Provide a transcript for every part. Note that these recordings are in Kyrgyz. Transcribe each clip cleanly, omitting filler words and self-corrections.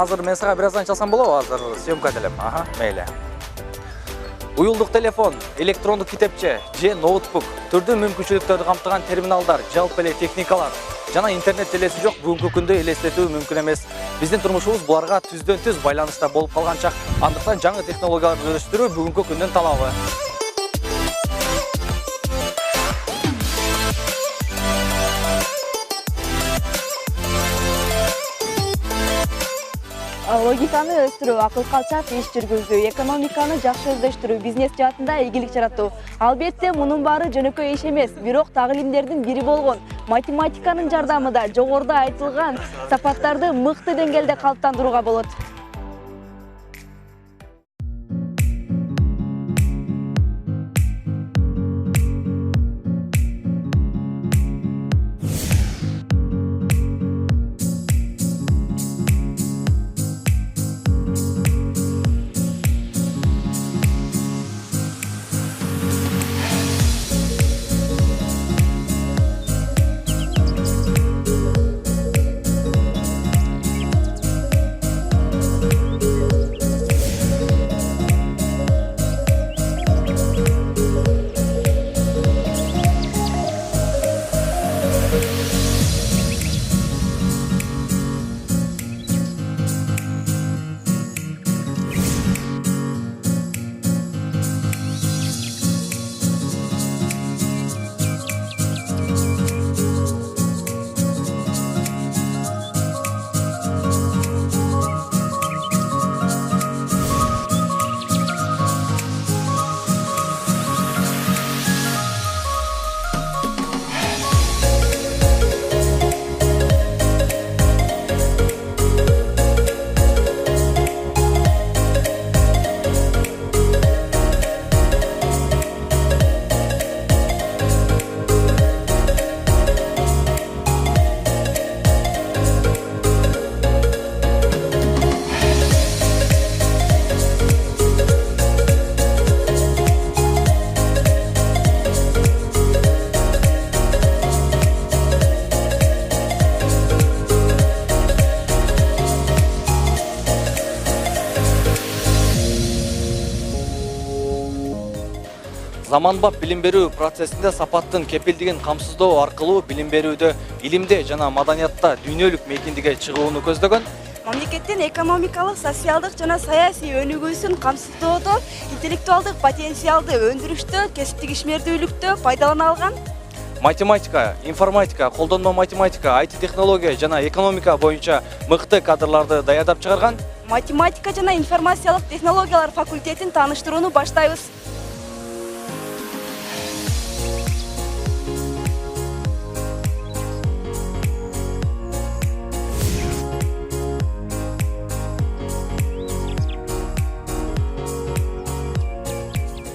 азыр мен сага бир аздан чалсам болобу? Азыр съемка делем. Аха, мейли. Уюлдук телефон, электрондук китепче же ноутбук, түрдүү мүмкүнчүлүктөрдү камтыган терминалдар, жалпы эле техникалар жана интернет желеси жок бүгүнкү күндө элестетүү мүмкүн эмес. Биздин турмушубуз буларга түздөн-түз байланышта болуп калган чак. Андыктан жаңы технологияларды өрүштүрүү бүгүнкү күндүн талабы. Логиканы өстүрүү, акыл калчак иш жүргүзүү, экономиканы жакшы өздөштүрүү, бизнес жаатында ийгилик жаратуу. Албетте, мунун баары жөнөкөй иш эмес, бирок тагылимдердин бири болгон математиканын жардамында жогоруда айтылган сапаттарды мыкты деңгээлде калыптандырууга болот. Заманбап билим берүү процессинде сапаттын кепилдигин камсыздоо аркылуу билим берүүдө, илимде жана маданиятта дүйнөлүк мейкиндикке чыгууну көздөгөн. Мамлекеттин экономикалык, социалдык жана саясий өнүгүүсүн камсыздоодо, интеллектуалдык потенциалды өндүрүштө, кесиптик ишмердүүлүктө пайдалана алган. Математика, информатика, колдонмо математика, IT технология жана экономика боюнча мыкты кадрларды даярдап чыгарган. Математика жана информациялык технологиялар факультетин тааныштырууну баштайбыз.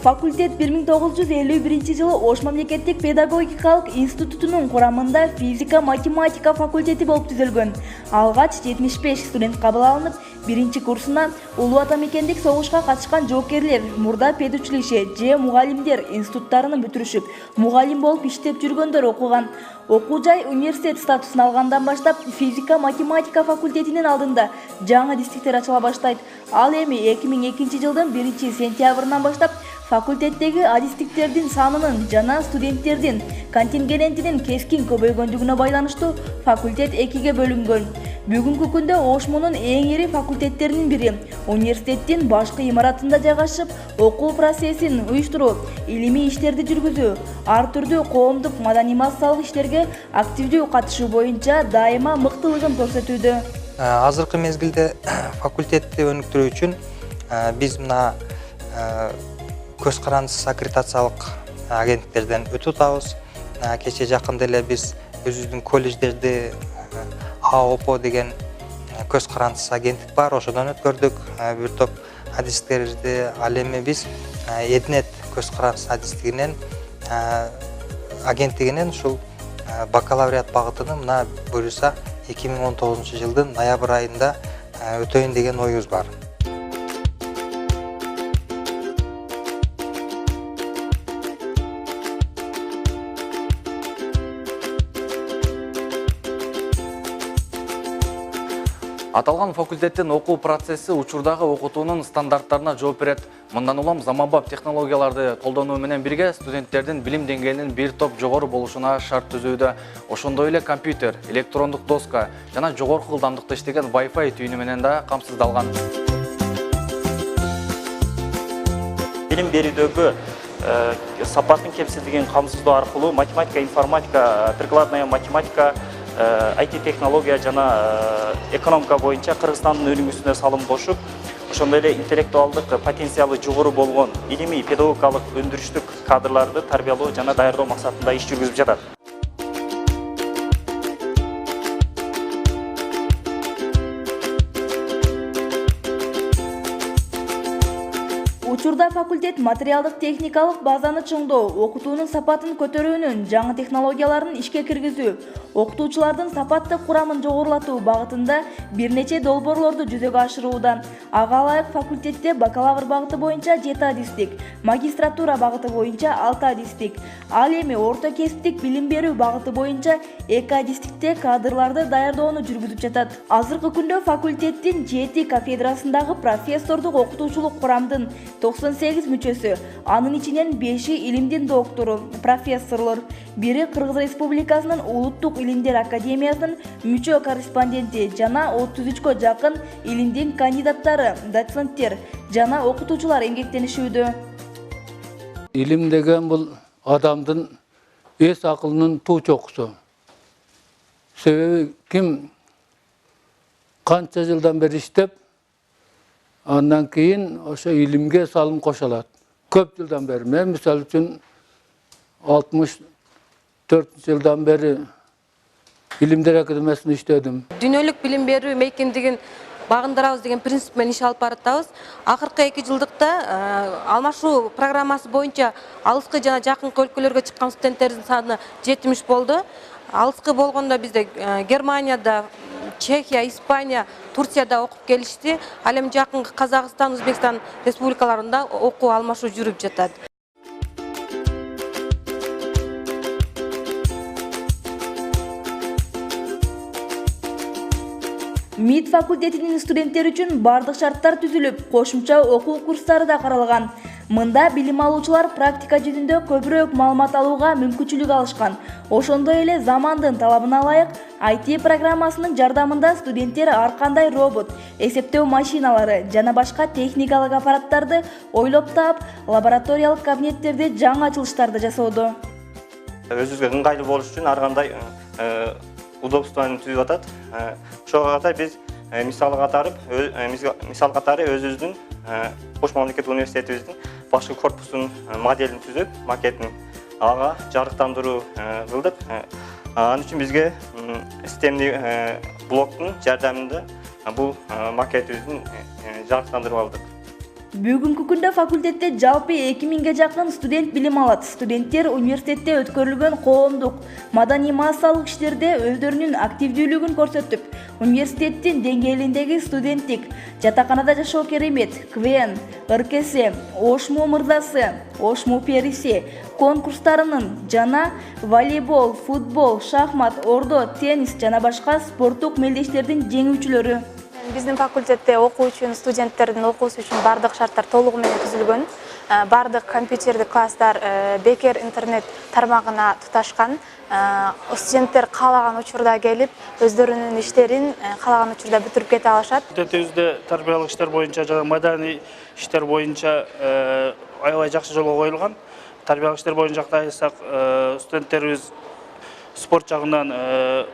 Факультет 1951 жылы Ош мамлекеттик педагогикалык институтунун курамында физика-математика факультети болуп түзүлгөн. Алгач 75 студент кабыл алынып, биринчи курсуна улуу ата мекендик согушка катышкан жоокерлер, мурда педучилище же мугалимдер институттарын бүтүрүшүп, мугалим болуп иштеп жүргөндөр окуган. Окуу жай университет статусун алгандан баштап физика-математика факультетинин алдында жаңы дистриктер ачыла баштайт. Ал эми 2002 жылдын 1 сентябрынан баштап факультеттеги адистиктердин санынын жана студенттердин контингентинин кескин көбөйгөндүгүнө байланыштуу факультет 2ге бөлүнгөн. Бүгүнкү күндө Ошмунун эң ири факультеттеринин бири, университеттин башкы имаратында жайгашып, окуу процессин уюштуруу, илимий иштерди жүргүзүү, ар түрдүү коомдук маданий массалык иштерге активдүү катышуу боюнча дайыма мыктылыгын көрсөтүүдө. Азыркы мезгилде факультетти өнүктүрүү үчүн биз мына көз карандысыз аккредитациялык агенттиктерден өтүп атабыз. Кече жакында эле биз өзүбүздүн колледждерди АОПО деген көз карандысыз агенттик бар, ошодон өткөрдүк. Бир топ адистиктерди ал эми биз Эднет көз карандысыз адистигинен агенттигинен ушул бакалавриат багытын мына буюрса 2019 жылдын ноябрь айында өтөйүн деген оюбуз бар. Аталган факультеттин окуу процесси учурдагы окутуунун стандарттарына жооп берет. Мындан улам заманбап технологияларды колдонуу менен бирге студенттердин билим деңгээлинин бир топ жогору болушуна шарт түзүүдө. Ошондой эле компьютер, электрондук доска жана жогорку ылдамдыкта иштеген Wi-Fi түйүнү менен да камсыздалган. Билим берүүдөгү сапаттын кемсиздигин камсыздоо аркылуу математика, информатика, прикладная математика, IT технология жана экономика боюнча Кыргызстандын өнүгүүсүнө салым кошуп, ошондой эле интеллектуалдык потенциалы жогору болгон илимий, педагогикалык, өндүрүштүк кадрларды тарбиялоо жана даярдоо максатында иш жүргүзүп жатат. Учурда факультет материалдык техникалык базаны чоңдоо, окутуунун сапатын көтөрүүнүн жаңы технологияларын ишке киргизүү, окутуучулардын сапаттык курамын жогорулатуу багытында бир нече долбоорлорду жүзөгө ашырууда. Ага ылайык факультетте бакалавр багыты боюнча 7 адистик, магистратура багыты боюнча 6 адистик, ал эми орто кесиптик билим берүү багыты боюнча 2 адистикте кадрларды даярдоону жүргүзүп жатат. Азыркы күндө факультеттин 7 кафедрасындагы профессордук окутуучулук курамдын 98 мүчөсү, анын ичинен 5 илимдин доктору, профессорлор, бири Кыргыз Республикасынын Улуттук илимдер академиясынын мүчө корреспонденти жана 33кө жакын илимдин кандидаттары, доценттер жана окутуучулар эмгектенишүүдө. Илим деген бул адамдын эс акылынын туу чокусу. Себеби ким канча жылдан бери иштеп, андан кейін ошо илимге салым кошолот. Көп жылдан бери, мен мисалы үчүн 64 жылдан бери илимдер академиясында иштедим. Дүйнөлүк билим берүү мейкиндигин багындырабыз деген принцип менен иш алып баратабыз. Акыркы 2 жылдыкта алмашуу программасы боюнча алыскы жана жакынкы өлкөлөргө чыккан студенттердин саны 70 болду. Алыскы болгондо бизде Германияда, Чехия, Испания, Турцияда окуп келишти. Ал эми жакынкы Казакстан, Өзбекстан республикаларында окуу алмашуу жүрүп жатат. МИД факультетинин студенттери үчүн бардык шарттар түзүлүп, кошумча окуу курстары да каралган. Мында билим алуучулар практика жүзүндө көбүрөөк маалымат алууга мүмкүнчүлүк алышкан. Ошондой эле замандын талабына ылайык IT программасынын жардамында студенттер ар кандай робот, эсептөө машиналары жана башка техникалык аппараттарды ойлоп таап, лабораториялык кабинеттерде жаңы ачылыштарды жасоодо. Өзүбүзгө ыңгайлуу болуш үчүн ар кандай удобствону түзүп атат. Ошого катар биз мисал катары өзүбүздүн Кош мамлекеттик университетибиздин башкы корпусунун моделин түзүп, макетин ага жарыктандыруу кылдык. Анын үчүн бизге системдик блоктун жардамында бул макетибиздин жарыктандырып алдык. Бүгүнкү күндө факультетте жалпы 2000ге жакын студент билим алат. Студенттер университетте өткөрүлгөн коомдук, маданий массалык иштерде өздөрүнүн активдүүлүгүн көрсөтүп, университеттин деңгээлиндеги студенттик, жатаканада жашоо керемет, КВН, РКС, Ошму мырзасы, Ошму периси конкурстарынын жана волейбол, футбол, шахмат, ордо, теннис жана башка спорттук мелдештердин жеңүүчүлөрү. Биздин факультетте окуу үчүн студенттердин окуусу үчүн бардык шарттар толугу менен түзүлгөн. Бардык компьютердик класстар бекер интернет тармагына туташкан. Студенттер каалаган учурда келип, өздөрүнүн иштерин каалаган учурда бүтүрүп кете алышат. Факультетибизде тарбиялык иштер боюнча жана маданий иштер боюнча аябай жакшы жолго коюлган. Тарбиялык иштер боюнча айтсак, студенттерибиз спорт жагынан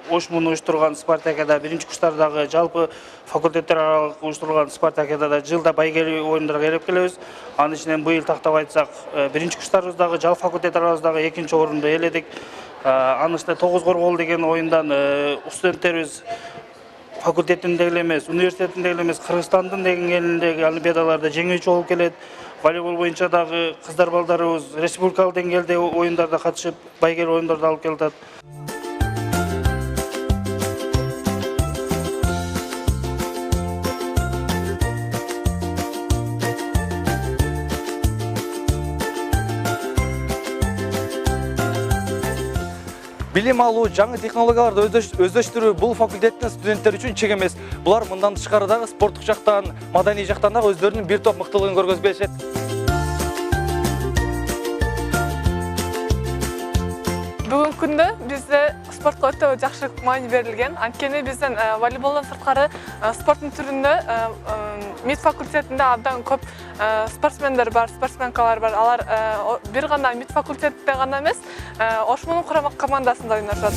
Ошмун уюштурган спартакиада биринчи курстардагы жалпы факультеттер аралык уюштурулган спартакиада жылда байгелүү оюндарга келип келебиз. Анын ичинен быйыл тактап айтсак, биринчи курстарыбыздагы жалпы факультет арабыздагы 2-нчи орунду ээледик. Анын ичинде 9 коргол деген оюндан студенттерибиз факультеттин эле эмес, университеттин эле эмес, Кыргызстандын деңгээлиндеги олимпиадаларда жеңүүчү болуп келет. Волейбол боюнча дагы кыздар балдарыбыз республикалык деңгээлде оюндарда катышып, байгелүү оюндарда алып келатат. Билим алуу, жаңы технологияларды өздөштүрүү бул факультеттин студенттери үчүн чек эмес. Булар мындан тышкары дагы спорттук жактан, маданий жактан дагы өздөрүнүн бир топ мыктылыгын көргөзүп беришет. Бүгүнкү күндө бизде спортко өтө жакшы маани берилген. Анткени бизден волейболдон сырткары спорттун түрүндө МИД факультетинде абдан көп спортсмендер бар, спортсменкалар бар. Алар бир гана МИД факультетинде гана эмес, Ошмонун курама командасында ойношот.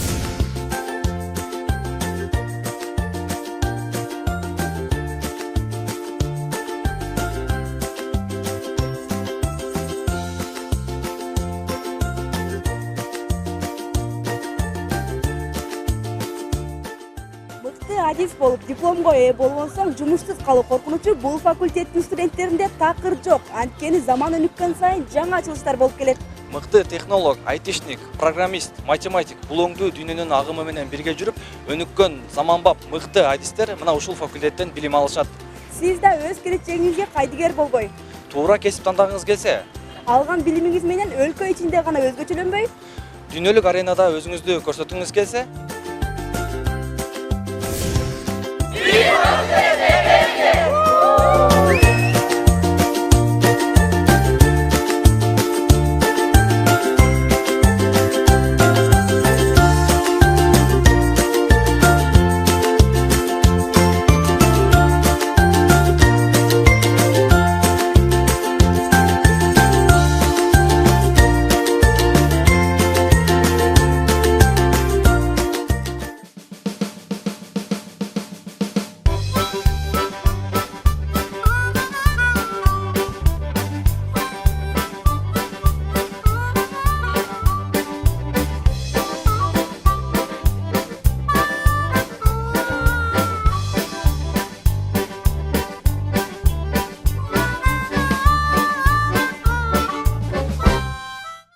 Адис болуп дипломго ээ болгон соң жумушсуз калуу коркунучу бул факультеттин студенттеринде такыр жок. Анткени заман өнүккөн сайын жаңы ачылыштар болуп келет. Мыкты технолог, айтишник, программист, математик бул оңдуу дүйнөнүн агымы менен бирге жүрүп, өнүккөн заманбап мыкты адистер мына ушул факультеттен билим алышат. Сиз да өз келечегиңизге кайдыгер болбой, Туура кесип тандагыңыз келсе, алган билимиңиз менен өлкө ичинде гана өзгөчөлөнбөй, дүйнөлүк аренада өзүңүздү көрсөткүңүз келсе,